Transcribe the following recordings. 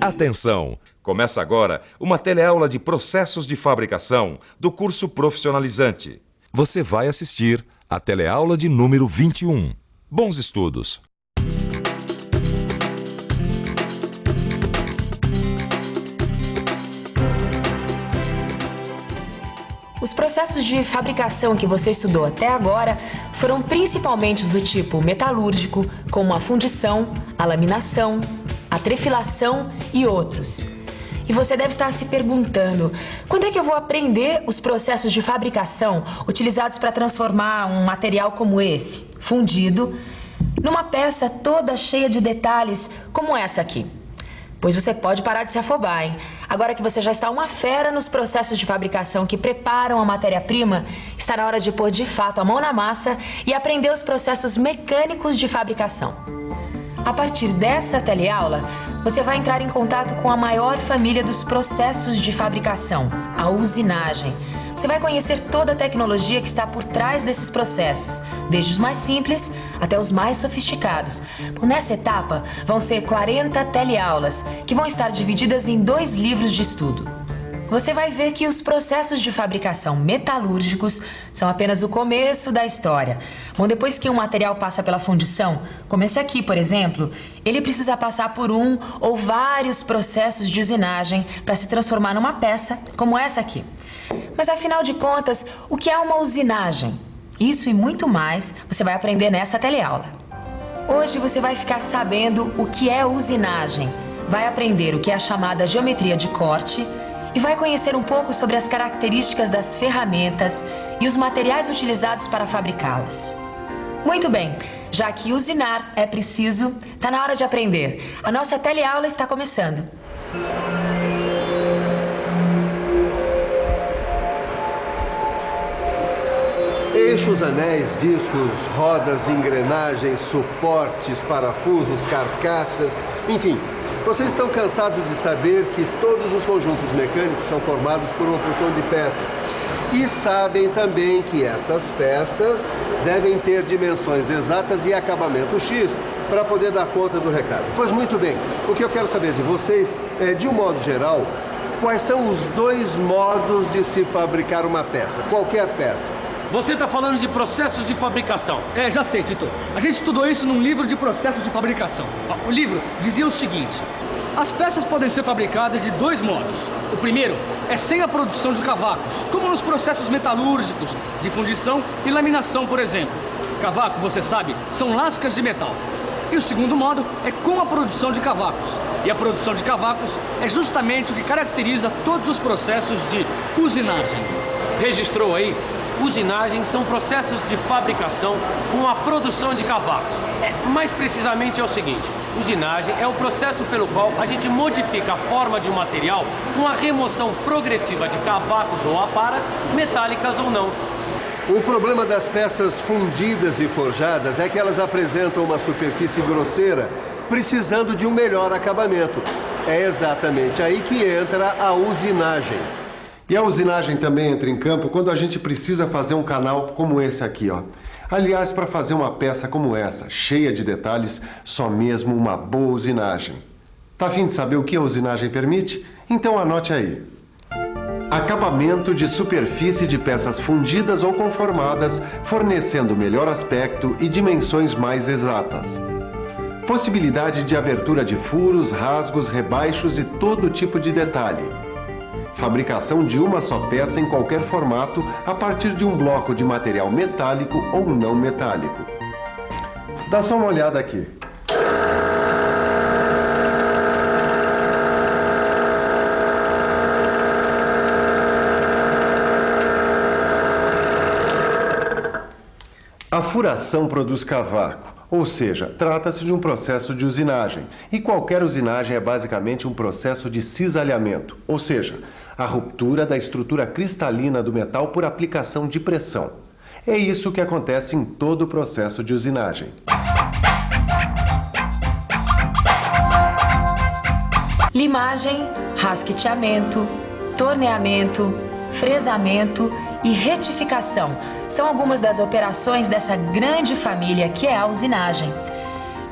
Atenção! Começa agora uma teleaula de processos de fabricação do curso profissionalizante. Você vai assistir a teleaula de número 21. Bons estudos! Os processos de fabricação que você estudou até agora foram principalmente os do tipo metalúrgico, como a fundição, a laminação, a trefilação e outros. E você deve estar se perguntando, quando é que eu vou aprender os processos de fabricação utilizados para transformar um material como esse, fundido, numa peça toda cheia de detalhes como essa aqui? Pois você pode parar de se afobar, hein? Agora que você já está uma fera nos processos de fabricação que preparam a matéria-prima, está na hora de pôr de fato a mão na massa e aprender os processos mecânicos de fabricação. A partir dessa teleaula, você vai entrar em contato com a maior família dos processos de fabricação, a usinagem. Você vai conhecer toda a tecnologia que está por trás desses processos, desde os mais simples até os mais sofisticados. Nessa etapa, vão ser 40 teleaulas, que vão estar divididas em 2 livros de estudo. Você vai ver que os processos de fabricação metalúrgicos são apenas o começo da história. Bom, depois que um material passa pela fundição, como esse aqui, por exemplo, ele precisa passar por um ou vários processos de usinagem para se transformar numa peça como essa aqui. Mas afinal de contas, o que é uma usinagem? Isso e muito mais você vai aprender nessa teleaula. Hoje você vai ficar sabendo o que é usinagem, vai aprender o que é a chamada geometria de corte e vai conhecer um pouco sobre as características das ferramentas e os materiais utilizados para fabricá-las. Muito bem, já que usinar é preciso, está na hora de aprender. A nossa teleaula está começando. Eixos, anéis, discos, rodas, engrenagens, suportes, parafusos, carcaças, enfim. Vocês estão cansados de saber que todos os conjuntos mecânicos são formados por uma porção de peças. E sabem também que essas peças devem ter dimensões exatas e acabamento X para poder dar conta do recado. Pois muito bem, o que eu quero saber de vocês é, de um modo geral, quais são os 2 modos de se fabricar uma peça, qualquer peça. Você está falando de processos de fabricação. Já sei, Tito. A gente estudou isso num livro de processos de fabricação. O livro dizia o seguinte: as peças podem ser fabricadas de 2 modos. O primeiro é sem a produção de cavacos, como nos processos metalúrgicos, de fundição e laminação, por exemplo. Cavaco, você sabe, são lascas de metal. E o segundo modo é com a produção de cavacos. E a produção de cavacos é justamente o que caracteriza todos os processos de usinagem. Registrou aí? Usinagem são processos de fabricação com a produção de cavacos. Mais precisamente é o seguinte: usinagem é o processo pelo qual a gente modifica a forma de um material com a remoção progressiva de cavacos ou aparas, metálicas ou não. O problema das peças fundidas e forjadas é que elas apresentam uma superfície grosseira, precisando de um melhor acabamento. É exatamente aí que entra a usinagem. E a usinagem também entra em campo quando a gente precisa fazer um canal como esse aqui, ó. Aliás, para fazer uma peça como essa, cheia de detalhes, só mesmo uma boa usinagem. Tá a fim de saber o que a usinagem permite? Então anote aí. Acabamento de superfície de peças fundidas ou conformadas, fornecendo melhor aspecto e dimensões mais exatas. Possibilidade de abertura de furos, rasgos, rebaixos e todo tipo de detalhe. Fabricação de uma só peça em qualquer formato a partir de um bloco de material metálico ou não metálico. Dá só uma olhada aqui. A furação produz cavaco, ou seja, trata-se de um processo de usinagem. E qualquer usinagem é basicamente um processo de cisalhamento, ou seja, a ruptura da estrutura cristalina do metal por aplicação de pressão. É isso que acontece em todo o processo de usinagem. Limagem, rasqueteamento, torneamento, fresamento e retificação são algumas das operações dessa grande família que é a usinagem.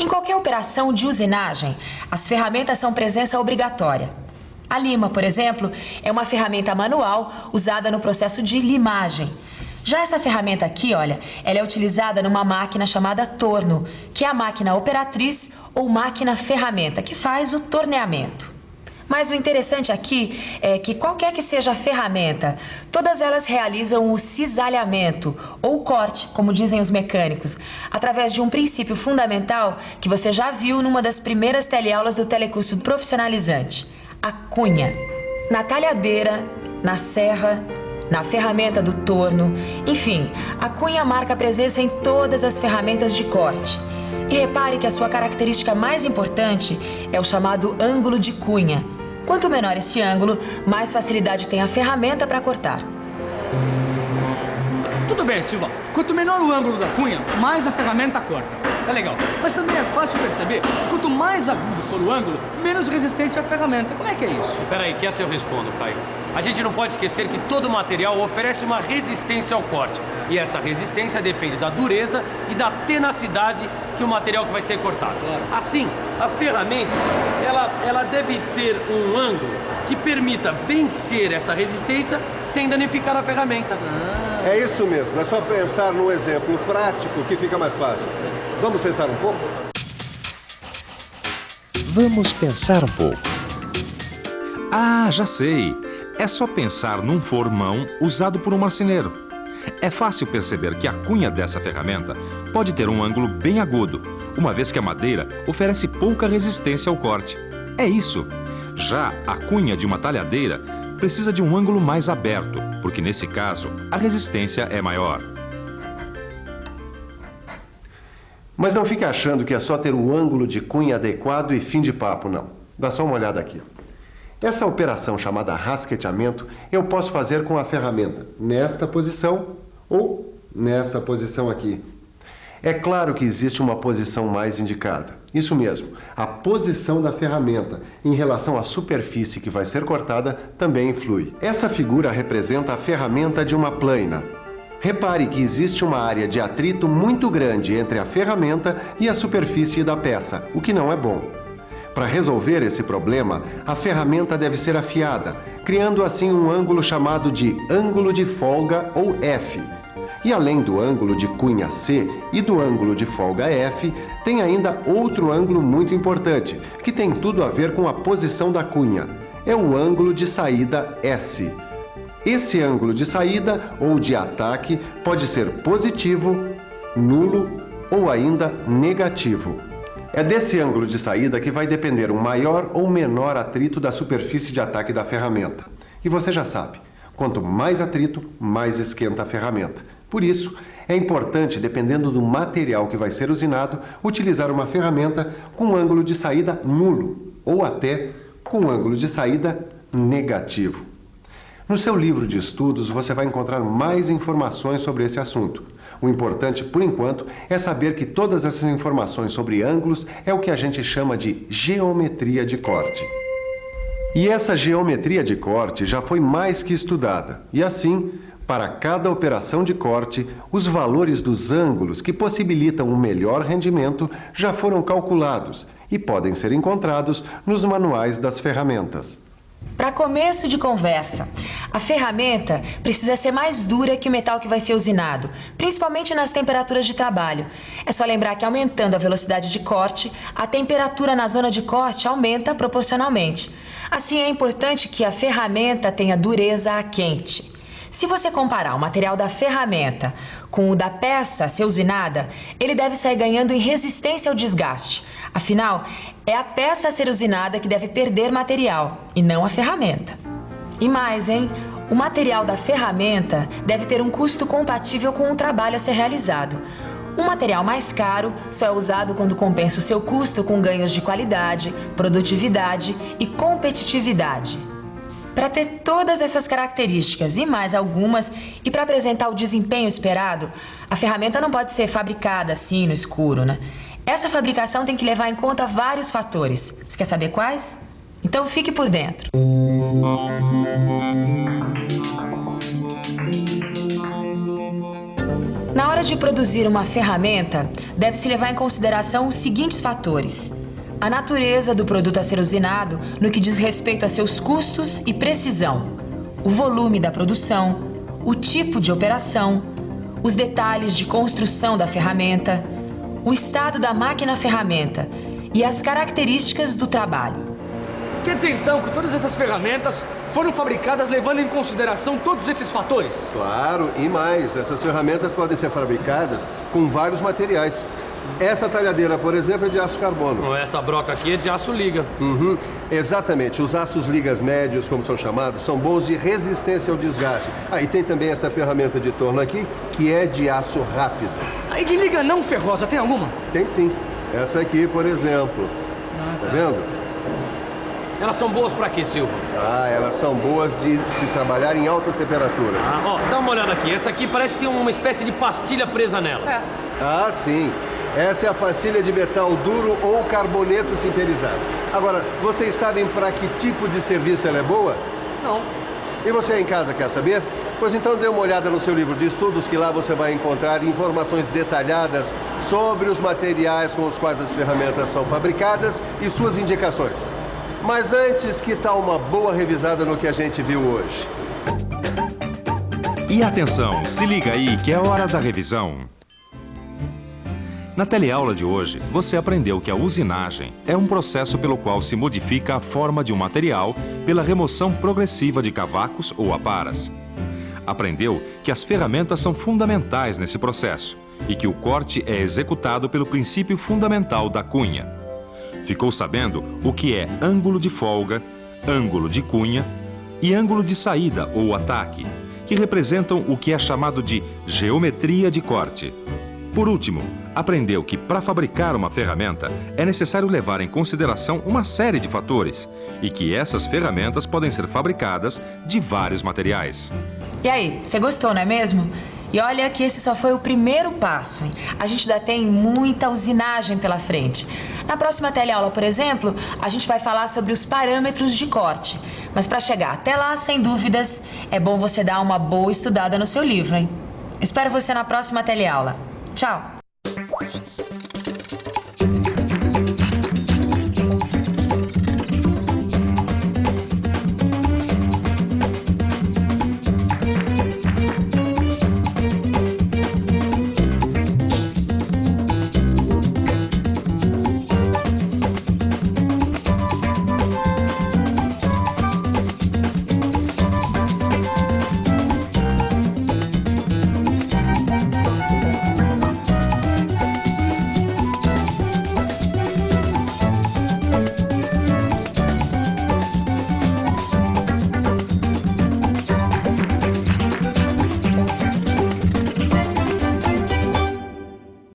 Em qualquer operação de usinagem, as ferramentas são presença obrigatória. A lima, por exemplo, é uma ferramenta manual usada no processo de limagem. Já essa ferramenta aqui, olha, ela é utilizada numa máquina chamada torno, que é a máquina operatriz ou máquina ferramenta, que faz o torneamento. Mas o interessante aqui é que qualquer que seja a ferramenta, todas elas realizam o cisalhamento ou corte, como dizem os mecânicos, através de um princípio fundamental que você já viu numa das primeiras teleaulas do telecurso profissionalizante, a cunha. Na talhadeira, na serra, na ferramenta do torno, enfim, a cunha marca a presença em todas as ferramentas de corte. E repare que a sua característica mais importante é o chamado ângulo de cunha. Quanto menor esse ângulo, mais facilidade tem a ferramenta para cortar. Tudo bem, Silva. Quanto menor o ângulo da cunha, mais a ferramenta corta. Tá legal. Mas também é fácil perceber que quanto mais agudo for o ângulo, menos resistente a ferramenta. Como é que é isso? Peraí, que essa eu respondo, Caio. A gente não pode esquecer que todo material oferece uma resistência ao corte. E essa resistência depende da dureza e da tenacidade que o material que vai ser cortado. Claro. Assim, a ferramenta, ela deve ter um ângulo que permita vencer essa resistência sem danificar a ferramenta. É isso mesmo. É só pensar num exemplo prático que fica mais fácil. Vamos pensar um pouco? Vamos pensar um pouco. Ah, já sei. É só pensar num formão usado por um marceneiro. É fácil perceber que a cunha dessa ferramenta pode ter um ângulo bem agudo, uma vez que a madeira oferece pouca resistência ao corte. É isso. Já a cunha de uma talhadeira precisa de um ângulo mais aberto, porque nesse caso a resistência é maior. Mas não fique achando que é só ter um ângulo de cunha adequado e fim de papo, não. Dá só uma olhada aqui. Essa operação chamada rasqueteamento eu posso fazer com a ferramenta nesta posição ou nessa posição aqui. É claro que existe uma posição mais indicada. Isso mesmo, a posição da ferramenta em relação à superfície que vai ser cortada também influi. Essa figura representa a ferramenta de uma plaina. Repare que existe uma área de atrito muito grande entre a ferramenta e a superfície da peça, o que não é bom. Para resolver esse problema, a ferramenta deve ser afiada, criando assim um ângulo chamado de ângulo de folga ou F. E além do ângulo de cunha C e do ângulo de folga F, tem ainda outro ângulo muito importante, que tem tudo a ver com a posição da cunha. É o ângulo de saída S. Esse ângulo de saída ou de ataque pode ser positivo, nulo ou ainda negativo. É desse ângulo de saída que vai depender um maior ou menor atrito da superfície de ataque da ferramenta. E você já sabe, quanto mais atrito, mais esquenta a ferramenta. Por isso, é importante, dependendo do material que vai ser usinado, utilizar uma ferramenta com ângulo de saída nulo ou até com ângulo de saída negativo. No seu livro de estudos, você vai encontrar mais informações sobre esse assunto. O importante, por enquanto, é saber que todas essas informações sobre ângulos é o que a gente chama de geometria de corte. E essa geometria de corte já foi mais que estudada. E assim, para cada operação de corte, os valores dos ângulos que possibilitam um melhor rendimento já foram calculados e podem ser encontrados nos manuais das ferramentas. Para começo de conversa, a ferramenta precisa ser mais dura que o metal que vai ser usinado, principalmente nas temperaturas de trabalho. É só lembrar que aumentando a velocidade de corte, a temperatura na zona de corte aumenta proporcionalmente. Assim, é importante que a ferramenta tenha dureza a quente. Se você comparar o material da ferramenta com o da peça a ser usinada, ele deve sair ganhando em resistência ao desgaste. Afinal, é a peça a ser usinada que deve perder material, e não a ferramenta. E mais, hein? O material da ferramenta deve ter um custo compatível com o trabalho a ser realizado. Um material mais caro só é usado quando compensa o seu custo com ganhos de qualidade, produtividade e competitividade. Para ter todas essas características e mais algumas, e para apresentar o desempenho esperado, a ferramenta não pode ser fabricada assim no escuro, né? Essa fabricação tem que levar em conta vários fatores. Você quer saber quais? Então fique por dentro. Na hora hora de produzir uma ferramenta, deve-se levar em consideração os seguintes fatores: a natureza do produto a ser usinado no que diz respeito a seus custos e precisão, o volume da produção, o tipo de operação, os detalhes de construção da ferramenta, o estado da máquina-ferramenta e as características do trabalho. Quer dizer, então, que todas essas ferramentas foram fabricadas levando em consideração todos esses fatores? Claro, e mais, essas ferramentas podem ser fabricadas com vários materiais. Essa talhadeira, por exemplo, é de aço carbono. Essa broca aqui é de aço liga. Exatamente. Os aços ligas médios, como são chamados, são bons de resistência ao desgaste. Aí tem também essa ferramenta de torno aqui, que é de aço rápido. Aí de liga não ferrosa, tem alguma? Tem sim. Essa aqui, por exemplo. Tá vendo? Elas são boas pra quê, Silva? Elas são boas de se trabalhar em altas temperaturas. Dá uma olhada aqui. Essa aqui parece que tem uma espécie de pastilha presa nela. Sim. Essa é a pastilha de metal duro ou carboneto sinterizado. Agora, vocês sabem para que tipo de serviço ela é boa? Não. E você aí em casa quer saber? Pois então dê uma olhada no seu livro de estudos, que lá você vai encontrar informações detalhadas sobre os materiais com os quais as ferramentas são fabricadas e suas indicações. Mas antes, que tal uma boa revisada no que a gente viu hoje? E atenção, se liga aí que é hora da revisão. Na teleaula de hoje, você aprendeu que a usinagem é um processo pelo qual se modifica a forma de um material pela remoção progressiva de cavacos ou aparas. Aprendeu que as ferramentas são fundamentais nesse processo e que o corte é executado pelo princípio fundamental da cunha. Ficou sabendo o que é ângulo de folga, ângulo de cunha e ângulo de saída ou ataque, que representam o que é chamado de geometria de corte. Por último, aprendeu que para fabricar uma ferramenta é necessário levar em consideração uma série de fatores e que essas ferramentas podem ser fabricadas de vários materiais. E aí, você gostou, não é mesmo? E olha que esse só foi o primeiro passo, hein? A gente ainda tem muita usinagem pela frente. Na próxima teleaula, por exemplo, a gente vai falar sobre os parâmetros de corte. Mas para chegar até lá, sem dúvidas, é bom você dar uma boa estudada no seu livro, hein? Espero você na próxima teleaula. Tchau!